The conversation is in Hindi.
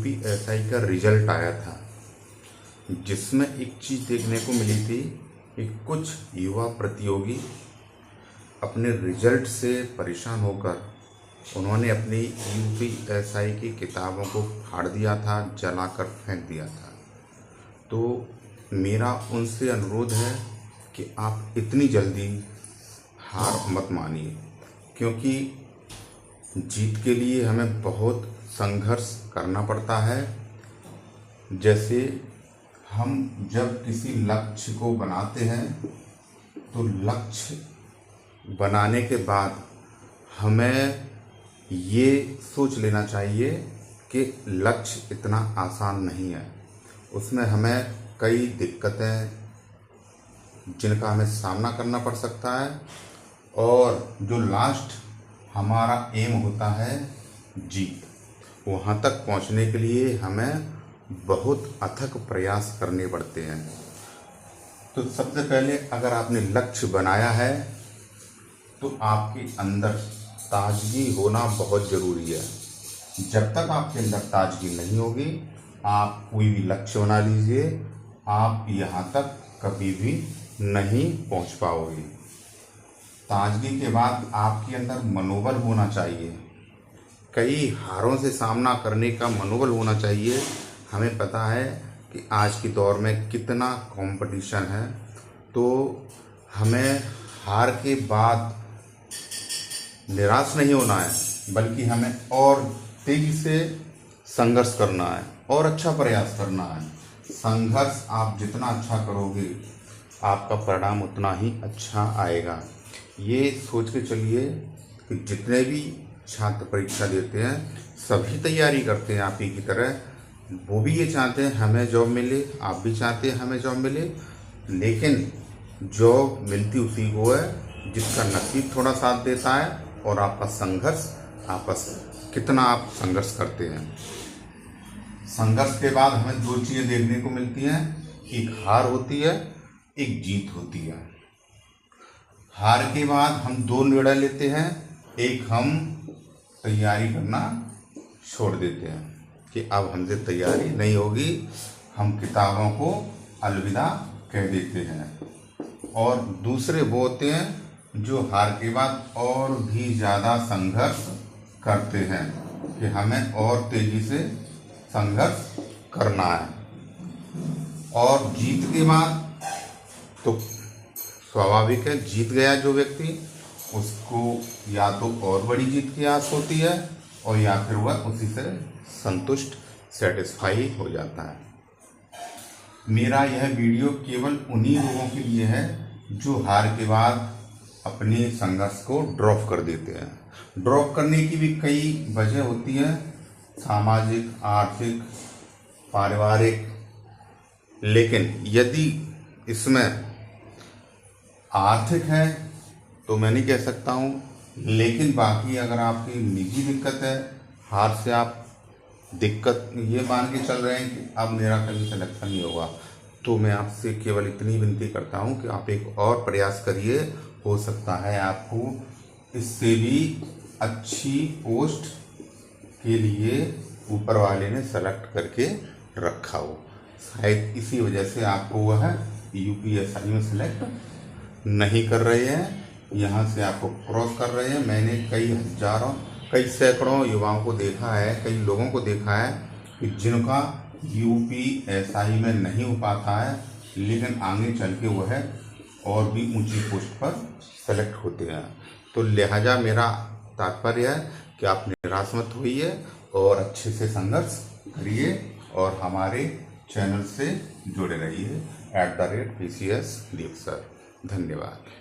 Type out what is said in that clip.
यूपीएसआई का रिजल्ट आया था, जिसमें एक चीज़ देखने को मिली थी कि कुछ युवा प्रतियोगी अपने रिजल्ट से परेशान होकर उन्होंने अपनी यूपीएसआई की किताबों को फाड़ दिया था, जलाकर फेंक दिया था। तो मेरा उनसे अनुरोध है कि आप इतनी जल्दी हार मत मानिए, क्योंकि जीत के लिए हमें बहुत संघर्ष करना पड़ता है। जैसे हम जब किसी लक्ष्य को बनाते हैं तो लक्ष्य बनाने के बाद हमें ये सोच लेना चाहिए कि लक्ष्य इतना आसान नहीं है, उसमें हमें कई दिक्कतें जिनका हमें सामना करना पड़ सकता है, और जो लास्ट हमारा एम होता है जीत, वहाँ तक पहुँचने के लिए हमें बहुत अथक प्रयास करने पड़ते हैं। तो सबसे पहले अगर आपने लक्ष्य बनाया है तो आपके अंदर ताजगी होना बहुत ज़रूरी है। जब तक आपके अंदर ताजगी नहीं होगी, आप कोई भी लक्ष्य बना लीजिए, आप यहाँ तक कभी भी नहीं पहुँच पाओगे। ताजगी के बाद आपके अंदर मनोबल होना चाहिए, कई हारों से सामना करने का मनोबल होना चाहिए। हमें पता है कि आज के दौर में कितना कंपटीशन है, तो हमें हार के बाद निराश नहीं होना है, बल्कि हमें और तेजी से संघर्ष करना है और अच्छा प्रयास करना है। संघर्ष आप जितना अच्छा करोगे, आपका परिणाम उतना ही अच्छा आएगा। ये सोच के चलिए कि जितने भी छात्र परीक्षा देते हैं सभी तैयारी करते हैं आप ही की तरह, वो भी ये चाहते हैं हमें जॉब मिले, आप भी चाहते हैं हमें जॉब मिले, लेकिन जॉब मिलती उसी को है जिसका नसीब थोड़ा साथ देता है और आपका संघर्ष, कितना आप संघर्ष करते हैं। संघर्ष के बाद हमें दो चीज़ें देखने को मिलती हैं, एक हार होती है, एक जीत होती है। हार के बाद हम दो निर्णय लेते हैं, एक हम तैयारी करना छोड़ देते हैं कि अब हमसे तैयारी नहीं होगी, हम किताबों को अलविदा कह देते हैं, और दूसरे वो होते हैं जो हार के बाद और भी ज़्यादा संघर्ष करते हैं कि हमें और तेज़ी से संघर्ष करना है। और जीत के बाद तो स्वाभाविक है, जीत गया जो व्यक्ति, उसको या तो और बड़ी जीत की आस होती है और या फिर वह उसी से संतुष्ट, सेटिस्फाई हो जाता है। मेरा यह वीडियो केवल उन्हीं लोगों के लिए है जो हार के बाद अपने संघर्ष को ड्रॉप कर देते हैं। ड्रॉप करने की भी कई वजह होती हैं, सामाजिक, आर्थिक, पारिवारिक, लेकिन यदि इसमें आर्थिक है तो मैं नहीं कह सकता हूँ, लेकिन बाकी अगर आपकी निजी दिक्कत है, हार से आप दिक्कत ये मान के चल रहे हैं कि अब मेरा कहीं सिलेक्शन नहीं होगा, तो मैं आपसे केवल इतनी विनती करता हूँ कि आप एक और प्रयास करिए। हो सकता है आपको इससे भी अच्छी पोस्ट के लिए ऊपर वाले ने सेलेक्ट करके रखा हो, शायद इसी वजह से आपको वह यूपीएसआई में सेलेक्ट नहीं कर रहे हैं, यहाँ से आपको क्रॉस कर रहे हैं। मैंने कई सैकड़ों युवाओं को देखा है, कई लोगों को देखा है कि जिनका यूपीएसआई में नहीं हो पाता है, लेकिन आगे चल के वह और भी ऊंची पोस्ट पर सेलेक्ट होते हैं। तो लिहाजा मेरा तात्पर्य है कि आप निराश मत होइए और अच्छे से संघर्ष करिए और हमारे चैनल से जुड़े रहिए। @PCS दीप सर। धन्यवाद।